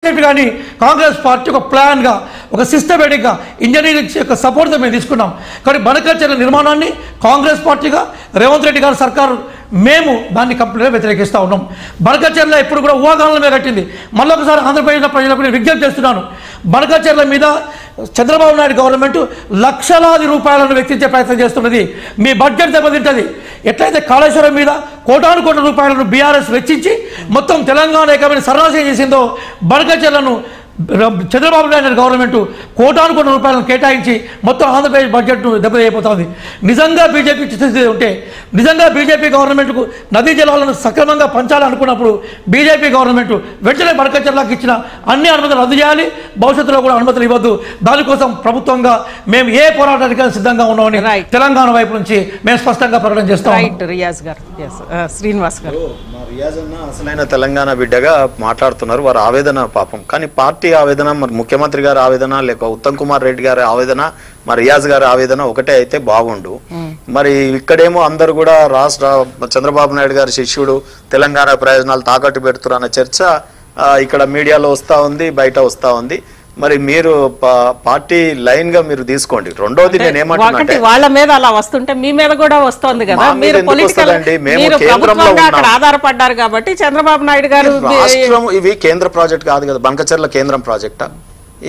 కానీ కాంగ్రెస్ పార్టీ ఒక ప్లాన్గా ఒక సిస్టమేటిక్గా ఇంజనీరింగ్ యొక్క సపోర్ట్తో మేము తీసుకున్నాం. కానీ బనకచెర్ల నిర్మాణాన్ని కాంగ్రెస్ పార్టీగా రేవంత్ రెడ్డి గారి సర్కారు మేము దాన్ని కంప్లీట్గా వ్యతిరేకిస్తూ ఉన్నాం. బనకచెర్ల ఎప్పుడు కూడా ఊహాగానాల మీద కట్టింది. మళ్ళొకసారి ఆంధ్రప్రదేశ్ ప్రజలకు నేను విజ్ఞప్తి చేస్తున్నాను, బనకచెర్ల మీద చంద్రబాబు నాయుడు గవర్నమెంట్ లక్షలాది రూపాయలను వెచ్చించే ప్రయత్నం చేస్తున్నది. మీ బడ్జెట్ దెబ్బతింటుంది. ఎట్లయితే కాళేశ్వరం మీద కోటాను కోట్ల రూపాయలను బీఆర్ఎస్ వెచ్చించి మొత్తం తెలంగాణ ఏకమైన సర్వనాశనం చేసిందో, బనకచెర్లను చంద్రబాబు నాయుడు గవర్నమెంట్ కోటాను కోట్ల రూపాయలను కేటాయించి మొత్తం ఆంధ్రప్రదేశ్ బడ్జెట్ను దెబ్బతీయబోతోంది. నిజంగా బీజేపీ చిత్తశుద్ధి ఉంటే, నిజంగా బీజేపీ గవర్నమెంట్కు నదీ జలాలను సక్రమంగా పంచాలనుకున్నప్పుడు బీజేపీ గవర్నమెంట్ వెంటనే బనకచెర్లకు ఇచ్చిన అన్ని అనుమతులు రద్దు చేయాలి. భవిష్యత్తులో కూడా అనుమతులు ఇవ్వద్దు. దానికోసం ప్రభుత్వంగా మేము ఏ పోరాటానికి సిద్ధంగా ఉన్నామని తెలంగాణ వైపు నుంచి మేము స్పష్టంగా ప్రకటన చేస్తాం. శ్రీనివాస్ గారు రియాజ్ అన్న అసలైన తెలంగాణ బిడ్డగా మాట్లాడుతున్నారు. వారి ఆవేదన పాపం, కానీ పార్టీ ఆవేదన, మరి ముఖ్యమంత్రి గారి ఆవేదన, లేక ఉత్తమ్ కుమార్ రెడ్డి గారి ఆవేదన, మరి రియాజ్ గారి ఆవేదన ఒకటే అయితే బాగుండు. మరి ఇక్కడేమో అందరూ కూడా రాష్ట్ర చంద్రబాబు నాయుడు గారి శిష్యుడు తెలంగాణ ప్రయోజనాలు తాకట్టు పెడుతున్నారు అన్న చర్చ ఇక్కడ మీడియాలో వస్తూ ఉంది, బయట వస్తూ ఉంది. మరి మీరు పార్టీ లైన్ గా మీరు తీసుకోండి. రెండోది నేను ఏమంటున్నా, వాళ్ళ మీద అలా వస్తుంటే మీ మీద కూడా వస్తుంది కదా. మీరు పొలిటికల్ ఆధారపడ్డారు కాబట్టి చంద్రబాబు నాయుడు గారు రాష్ట్రం ఇవి కేంద్ర ప్రాజెక్ట్ కాదు కదా, బనకచెర్ల కేంద్రం ప్రాజెక్టా,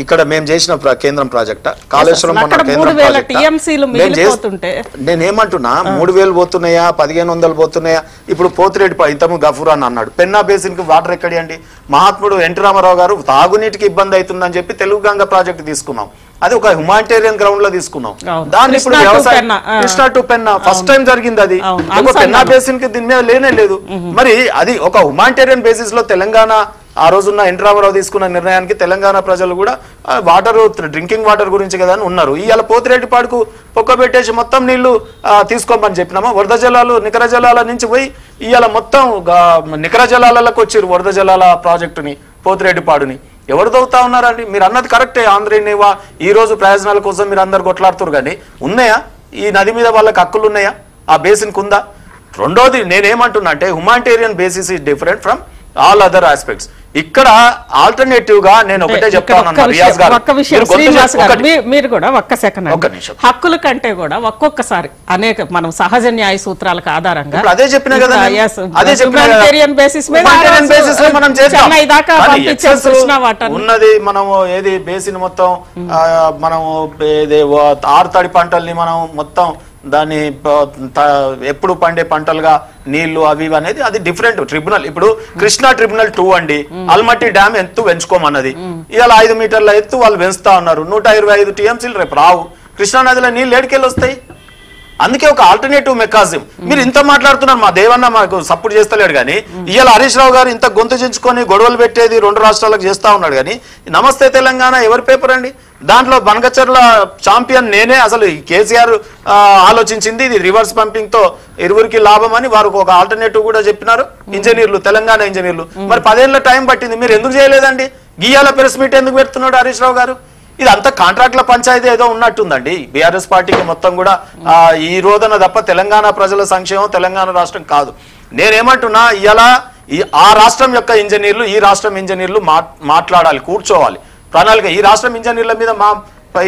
ఇక్కడ మేము చేసిన కేంద్రం ప్రాజెక్టా, కాళేశ్వరం నేనేమంటున్నా 3000 పోతున్నాయా 1500 పోతున్నాయా? ఇప్పుడు పోతిరెడ్డి ఇంతకుముందు గఫూర్ అని అన్నాడు, పెన్నా బేసిన్ కి వాటర్ ఎక్కడి అండి? మహాత్ముడు ఎన్టీ రామారావు గారు తాగునీటికి ఇబ్బంది అవుతుందని చెప్పి తెలుగు గంగ ప్రాజెక్ట్ తీసుకున్నాం. అది ఒక హ్యుమానిటేరియన్ గ్రౌండ్ లో తీసుకున్నాం. దాన్ని ఇప్పుడు వ్యవసాయం Krishna to Penna first time జరిగింది. అది పెన్నా బేసిన్ కి దీని మీద లేనే లేదు. మరి అది ఒక హ్యుమానిటేరియన్ బేసిస్ లో తెలంగాణ ఆ రోజున్న ఎన్టీ రామారావు తీసుకున్న నిర్ణయానికి తెలంగాణ ప్రజలు కూడా వాటర్, డ్రింకింగ్ వాటర్ గురించి కదా అని ఉన్నారు. ఇవాళ పోతిరెడ్డిపాడుకు పొక్క పెట్టేసి మొత్తం నీళ్లు తీసుకోమని చెప్పినామా? వరద జలాలు నికర జలాల నుంచి పోయి ఇవాళ మొత్తం నికర జలాలకు వచ్చారు వరద జలాల ప్రాజెక్టుని, పోతిరెడ్డిపాడుని. ఎవరు దౌతా ఉన్నారండి? మీరు అన్నది కరెక్టే. ఆంధ్రనేవా ఈ రోజు ప్రయోజనాల కోసం మీరు అందరు కొట్లాడుతున్నారు, కానీ ఉన్నాయా ఈ నది మీద వాళ్ళకి హక్కులు ఉన్నాయా? ఆ బేసిన్ కుందా? రెండోది నేనేమంటున్నా అంటే humanitarian basis is different from all other aspects. ఇక్కడ ఆల్టర్నేటివ్ గా నేను ఒకటే చెప్తాను, మీరు కూడా ఒక్క సెకండ్, హక్కుల కంటే కూడా ఒక్కొక్కసారి అనేక మనం సహజ న్యాయ సూత్రాలకు ఆధారంగా అదే చెప్పిన కదా, ఉన్నది మనము ఏది బేసిన్ మొత్తం మనము ఆరుతడి పంటల్ని మనం మొత్తం దాన్ని ఎప్పుడు పండే పంటలుగా నీళ్లు అవి అనేది అది డిఫరెంట్ ట్రిబ్యునల్. ఇప్పుడు కృష్ణా ట్రిబ్యునల్ 2 అండి, అల్మట్టి డ్యామ్ ఎత్తు పెంచుకోమన్నది. ఇవాళ 5 మీటర్ల ఎత్తు వాళ్ళు పెంచుతా ఉన్నారు. 125 టీఎంసీలు రేపు రావు. కృష్ణా నదిలో నీళ్ళు ఏడికెళ్ళి వస్తాయి? అందుకే ఒక ఆల్టర్నేటివ్ మెకానిజం. మీరు ఇంత మాట్లాడుతున్నారు, మా దేవన్న మాకు సపోర్ట్ చేస్తలేడు, కానీ ఇవాళ హరీష్ రావు గారు ఇంత గొంతు చించుకొని గొడవలు పెట్టేది 2 రాష్ట్రాలకు చేస్తా ఉన్నాడు. కానీ నమస్తే తెలంగాణ ఎవరి పేపర్ అండి? దాంట్లో బనకచెర్ల ఛాంపియన్ నేనే. అసలు కేసీఆర్ ఆలోచించింది ఇది రివర్స్ పంపింగ్ తో ఇరువురికి లాభం అని వారు ఒక ఆల్టర్నేటివ్ కూడా చెప్పినారు ఇంజనీర్లు, తెలంగాణ ఇంజనీర్లు. మరి 10 ఏళ్ళ టైం పట్టింది, మీరు ఎందుకు చేయలేదండి? గియాల ప్రెస్ మీట్ ఎందుకు పెడుతున్నాడు హరీష్ రావు గారు? ఇది అంతా కాంట్రాక్ట్ల పంచాయతీ ఏదో ఉన్నట్టుందండి బీఆర్ఎస్ పార్టీకి మొత్తం కూడా. ఈ రోజున తప్ప తెలంగాణ ప్రజల సంక్షేమం తెలంగాణ రాష్ట్రం కాదు. నేనేమంటున్నా, ఇలా ఆ రాష్ట్రం యొక్క ఇంజనీర్లు ఈ రాష్ట్రం ఇంజనీర్లు మాట్లాడాలి, కూర్చోవాలి ప్రణాళిక. ఈ రాష్ట్రం ఇంజనీర్ల మీద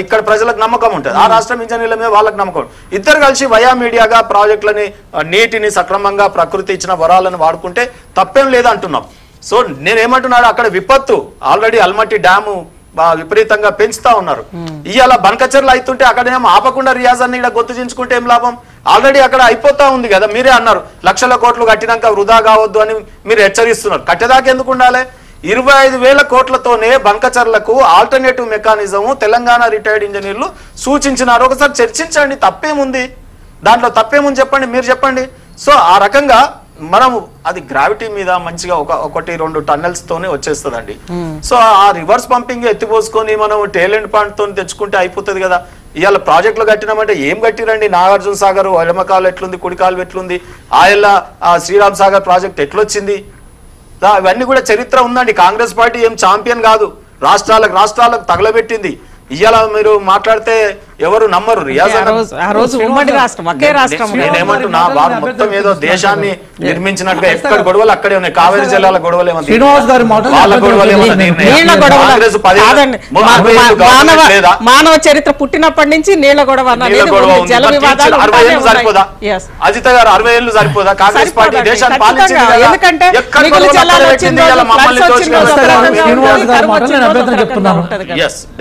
ఇక్కడ ప్రజలకు నమ్మకం ఉంటుంది, ఆ రాష్ట్రం ఇంజనీర్ల మీద వాళ్ళకి నమ్మకం. ఇద్దరు కలిసి వయా మీడియాగా ప్రాజెక్టులని, నీటిని సక్రమంగా ప్రకృతి ఇచ్చిన వరాలను వాడుకుంటే తప్పేం లేదంటున్నాం. సో నేనేమంటున్నాడు, అక్కడ విపత్తు ఆల్రెడీ అల్మట్టి డ్యాము విపరీతంగా పెంచుతా ఉన్నారు. ఇవాళ బనకచెర్లు అవుతుంటే అక్కడేమో ఆపకుండా రియాజ్ అన్ని ఇక్కడ గొంతు చించుకుంటే ఏం లాభం? ఆల్రెడీ అక్కడ అయిపోతా ఉంది కదా. మీరే అన్నారు లక్షల కోట్లు కట్టినాక వృధా కావద్దు అని మీరు హెచ్చరిస్తున్నారు. కట్టేదాకా ఎందుకు ఉండాలి? 25,000 కోట్లతోనే బనకచెర్లకు ఆల్టర్నేటివ్ మెకానిజం తెలంగాణ రిటైర్డ్ ఇంజనీర్లు సూచించినారు. ఒకసారి చర్చించండి, తప్పేముంది దాంట్లో? తప్పేముంది చెప్పండి, మీరు చెప్పండి. సో ఆ రకంగా మనం అది గ్రావిటీ మీద మంచిగా 1-2 టన్నెల్స్ తోనే వచ్చేస్తుందండి. సో ఆ రివర్స్ పంపింగ్ ఎత్తిపోసుకొని మనం టేలెంట్ పాయింట్ తో తెచ్చుకుంటే అయిపోతుంది కదా. ఇవాళ ప్రాజెక్టులు కట్టినామంటే ఏం కట్టిరండి? నాగార్జున సాగర్ ఎడమకాలు ఎట్లుంది, కుడికాలు ఎట్లుంది, ఆయల్ల శ్రీరామ్ సాగర్ ప్రాజెక్ట్ ఎట్లొచ్చింది? ఇవన్నీ కూడా చరిత్ర ఉందండి. కాంగ్రెస్ పార్టీ ఏం ఛాంపియన్ కాదు, రాష్ట్రాలకు తగలబెట్టింది. ఇవాళ మీరు మాట్లాడితే ఎవరు నమ్మరు. రియాజ్ ఆ రోజు ఉమ్మడి రాష్ట్రం ఒకే రాష్ట్రం. నేనేమంటున్నా వారు మొత్తం ఏదో దేశాన్ని నిర్మించినట్టుగా ఎక్కడ గొడవలు అక్కడే ఉన్నాయి. కావేరీ జిల్లాల గొడవలు ఏమన్నా శ్రీనివాస్ గారి వాళ్ళ గొడవలు మానవ చరిత్ర పుట్టినప్పటి నుంచి నీళ్ల గొడవ జల వివాదాలు సరిపోదా? అజిత గారు 60 ఏళ్ళు సరిపోదా? కాంగ్రెస్ పార్టీ దేశాన్ని పాలించింది కదా. ఎందుకంటే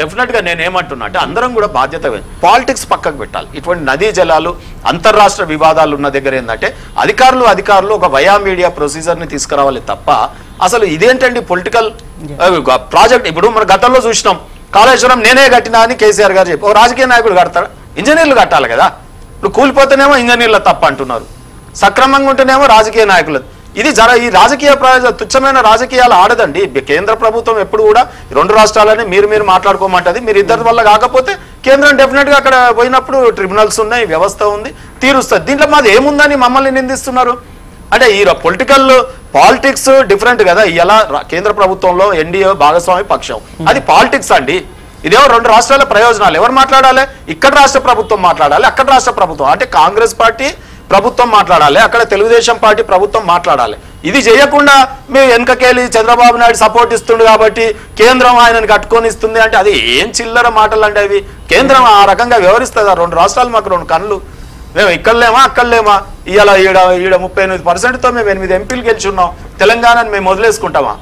డెఫినెట్ గా నేను ఏమంటున్నా అంటే అందరం కూడా బాధ్యత పాలిటిక్స్ పక్కకు పెట్టాలి. ఇటువంటి నదీ జలాలు అంతర్రాష్ట్ర వివాదాలు ఉన్న దగ్గర ఏంటంటే అధికారులు ఒక వయా మీడియా ప్రొసీజర్ ని తీసుకురావాలి తప్ప అసలు ఇదేంటండి పొలిటికల్ ప్రాజెక్ట్. ఇప్పుడు మన గతంలో చూసినాం కాళేశ్వరం నేనే కట్టినా అని కేసీఆర్ గారు చెప్పి రాజకీయ నాయకుడు కడతారు, ఇంజనీర్లు కట్టాలి కదా. ఇప్పుడు కూలిపోతేనేమో ఇంజనీర్ల తప్ప అంటున్నారు, సక్రమంగా ఉంటేనేమో రాజకీయ నాయకులు. ఇది ఈ రాజకీయ తుచ్చమైన రాజకీయాలు ఆడదండి. కేంద్ర ప్రభుత్వం ఎప్పుడు కూడా 2 రాష్ట్రాలని మీరు మాట్లాడుకోమంటది. మీరు ఇద్దరి వల్ల కాకపోతే కేంద్రం డెఫినెట్ గా అక్కడ పోయినప్పుడు ట్రిబ్యునల్స్ ఉన్నాయి, వ్యవస్థ ఉంది, తీరుస్తుంది. దీంట్లో మాది ఏముందని మమ్మల్ని నిందిస్తున్నారు అంటే ఈ పొలిటికల్ పాలిటిక్స్ డిఫరెంట్ కదా. ఇలా కేంద్ర ప్రభుత్వంలో ఎన్డీఏ భాగస్వామి పక్షం, అది పాలిటిక్స్ అండి. ఇదేమో 2 రాష్ట్రాల ప్రయోజనాలు. ఎవరు మాట్లాడాలి? ఇక్కడ రాష్ట్ర ప్రభుత్వం మాట్లాడాలి, అక్కడ రాష్ట్ర ప్రభుత్వం అంటే కాంగ్రెస్ పార్టీ ప్రభుత్వం మాట్లాడాలి, అక్కడ తెలుగుదేశం పార్టీ ప్రభుత్వం మాట్లాడాలి. ఇది చేయకుండా మేము వెనకకెళ్ళి చంద్రబాబు నాయుడు సపోర్ట్ ఇస్తుండు కాబట్టి కేంద్రం ఆయనను కట్టుకొని ఇస్తుంది అంటే అది ఏం చిల్లర మాటలు అంటే అవి. కేంద్రం ఆ రకంగా వ్యవహరిస్తుందా? 2 రాష్ట్రాలు మాకు 2 కళ్ళు, మేము ఇక్కడలేమా అక్కడలేమా? ఈడ 38%తో మేము 8 ఎంపీలు గెలుచున్నాం. తెలంగాణని మేము వదిలేసుకుంటామా?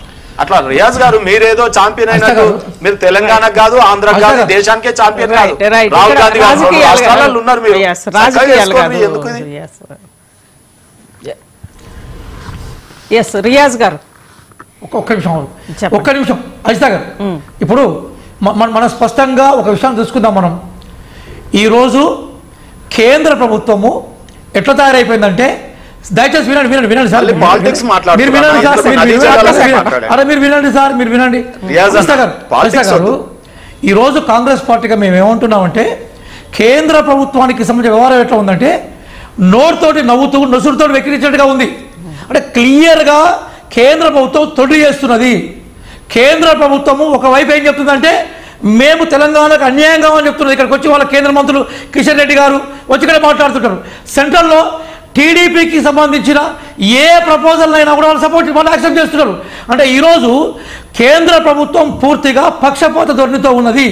అట్లా రియాజ్ గారు మీరేదో ఛాంపియన్ అయినట్టు మీరు తెలంగాణకు కాదు, ఆంధ్రకు కాదు, దేశానికే ఛాంపియన్ కాదు. రాహుల్ గాంధీ గారు రాష్ట్రాలలో ఉన్నారు, మీరు ఎందుకు రియాజ్ గారు ఒక్క నిమిషం అజిత గారు. ఇప్పుడు మనం స్పష్టంగా ఒక విషయం తెలుసుకుందాం. మనం ఈరోజు కేంద్ర ప్రభుత్వము ఎట్లా తయారైపోయిందంటే, దయచేసి వినండి సార్, మీరు వినండి. గారు ఈరోజు కాంగ్రెస్ పార్టీగా మేము ఏమంటున్నామంటే, కేంద్ర ప్రభుత్వానికి సంబంధించిన వ్యవహారం ఎట్లా ఉందంటే నోటితోటి నవ్వుతూ నొసురుతో వెక్కిరించినట్టుగా ఉంది. అంటే క్లియర్గా కేంద్ర ప్రభుత్వం తొడి చేస్తున్నది. కేంద్ర ప్రభుత్వము ఒకవైపు ఏం చెప్తుందంటే మేము తెలంగాణకు అన్యాయంగా అని చెప్తున్నారు. ఇక్కడికి వచ్చి వాళ్ళ కేంద్ర మంత్రులు కిషన్ రెడ్డి గారు వచ్చి ఇక్కడ మాట్లాడుతుంటారు. సెంట్రల్లో టీడీపీకి సంబంధించిన ఏ ప్రపోజల్ అయినా కూడా వాళ్ళు సపోర్ట్ వాళ్ళు యాక్సెప్ట్ చేస్తున్నారు. అంటే ఈరోజు కేంద్ర ప్రభుత్వం పూర్తిగా పక్షపాత ధోరణితో ఉన్నది.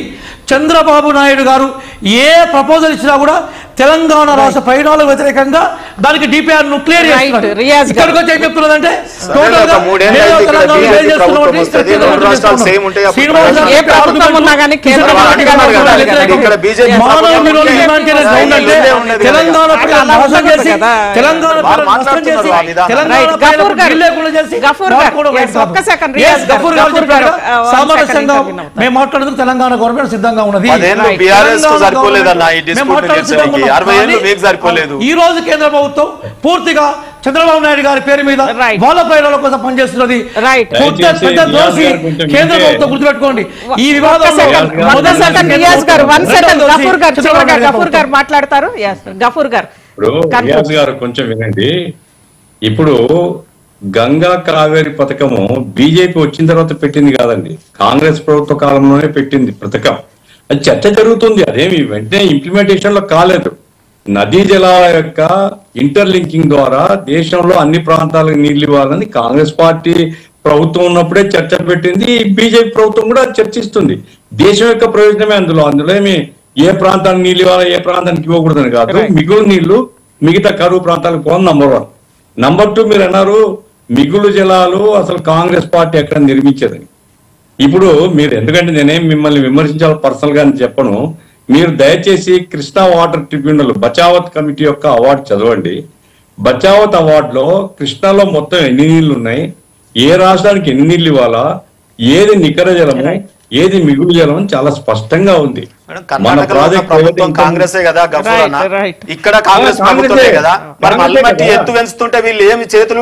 చంద్రబాబు నాయుడు గారు ఏ ప్రపోజల్ ఇచ్చినా కూడా తెలంగాణ రాష్ట్ర పరిణామాలకు వ్యతిరేకంగా దానికి డిపిఆర్ ను క్లియర్ చేస్తున్నారు. ఇక్కడికి వచ్చి ఏం చెప్తున్నదంటే సామరస్యంగా మేము మాట్లాడుతూ తెలంగాణ గవర్నమెంట్ సిద్ధంగా ఉన్నది. ఈ రోజు కేంద్ర ప్రభుత్వం పూర్తిగా చంద్రబాబు నాయుడు గారి పేరు మీద వాళ్ళ ప్రయోజనాల కోసం పనిచేస్తున్నది. కేంద్ర ప్రభుత్వం గుర్తుపెట్టుకోండి ఈ వివాదంలో మాట్లాడతారు. గఫూర్ గారు కొంచెం వినండి. ఇప్పుడు గంగా కావేరి పథకము బీజేపీ వచ్చిన తర్వాత పెట్టింది కాదండి, కాంగ్రెస్ ప్రభుత్వ కాలంలోనే పెట్టింది పథకం. అది చర్చ జరుగుతుంది, అదేమి వెంటనే ఇంప్లిమెంటేషన్ లో కాలేదు. నదీ జలాల యొక్క ఇంటర్లింకింగ్ ద్వారా దేశంలో అన్ని ప్రాంతాలకు నీళ్లు ఇవ్వాలని కాంగ్రెస్ పార్టీ ప్రభుత్వం ఉన్నప్పుడే చర్చ పెట్టింది. బీజేపీ ప్రభుత్వం కూడా చర్చిస్తుంది. దేశం యొక్క ప్రయోజనమే అందులో ఏమి ఏ ప్రాంతానికి నీళ్ళు ఇవ్వాలా ఏ ప్రాంతానికి ఇవ్వకూడదని కాదు. మిగులు నీళ్లు మిగతా కరువు ప్రాంతాలకు పోవడం నంబర్ 1. నంబర్ 2 మీరు అన్నారు మిగులు జలాలు అసలు కాంగ్రెస్ పార్టీ ఎక్కడ నిర్మించదని. ఇప్పుడు మీరు ఎందుకంటే నేనేం మిమ్మల్ని విమర్శించాలి పర్సనల్ గా చెప్పను. మీరు దయచేసి Krishna water tribunal Bachawat committee యొక్క అవార్డు చదవండి. బచావత్ అవార్డులో కృష్ణాలో మొత్తం ఎన్ని నీళ్లు ఉన్నాయి, ఏ రాష్ట్రానికి ఎన్ని నీళ్లు ఇవ్వాలా, ఏది నికర జలము ఏది మిగులు జలం చాలా స్పష్టంగా ఉంది. మన ప్రభుత్వం కాంగ్రెసే కదా గఫూర్ అన్న, ఇక్కడ కాంగ్రెస్ ప్రభుత్వమే కదా. మరి మళ్ళీ ఎత్తు పెంచుతుంటే వీళ్ళు ఏమి చేతులు